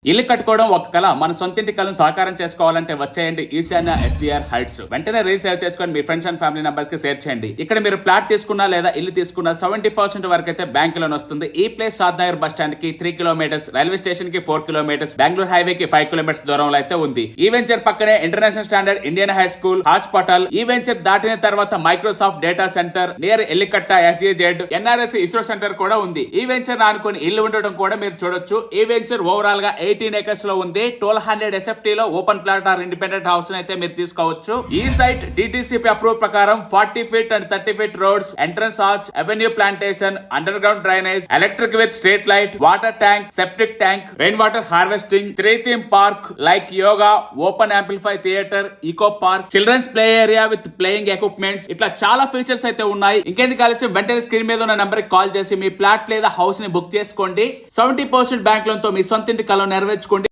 ఇల్లు కట్టుకోవడం ఒక కళ. మన సొంతింటి కళను సాకారం చేసుకోవాలంటే వచ్చేయండి ఈశాన్య ఎస్డిఆర్ హైట్స్. వెంటనే రీసేవ్ చేసుకొని మీ ఫ్రెండ్స్ అండ్ ఫ్యామిలీ మెంబర్స్ కి షేర్ చేయండి. ఇక్కడ మీరు ప్లాట్ తీసుకున్నా లేదా ఇల్లు తీసుకున్నా 70% వరకు అయితే బ్యాంక్ లోన్ వస్తుంది. ఈ ప్లేస్ షాద్నగర్ బస్ స్టాండ్ కి 3 కిలోమీటర్స్, రైల్వే స్టేషన్ కి 4 కిలోమీటర్స్, బెంగళూరు హైవే కి 5 కిలోమీటర్స్ దూరంలో అయితే ఉంది. ఈ వెంచర్ పక్కనే international standard Indian high school, hospital. ఈ వెంచర్ దాటిన తర్వాత Microsoft data centre, near Ellikatta SEZ, NRS ISRO centre కూడా ఉంది. ఈ వెంచర్ ఆనుకొని ఇల్లు ఉండడం కూడా మీరు చూడొచ్చు. ఈ వెంచర్ ఓవరాల్ గా 18 ఏకర్స్ లో ఉంది. 1200 SFT లో open plot or independent house అయితే మీరు తీసుకోవచ్చు. ఈ సైట్ డిటిసిపి అప్రూవ్ ప్రకారం 40 feet and 30 feet roads, entrance arch, avenue plantation, underground drainage, electric with street light, water tank, septic tank, rain water harvesting, 3 theme park like yoga, open amphitheatre, eco park, children's play area with playing equipments, ఇట్లా చాలా features అయితే ఉన్నాయి. ఇంకెందుకు కలిసి వెంటనే screen మీద ఉన్న number కి కాల్ చేసి మీ ప్లాట్ లేదా హౌస్ ని బుక్ చేసుకోండి. 70% బ్యాంక్ లోన్ తో మీ సొంత ఇంటి కలను నెరవేర్చుకోండి.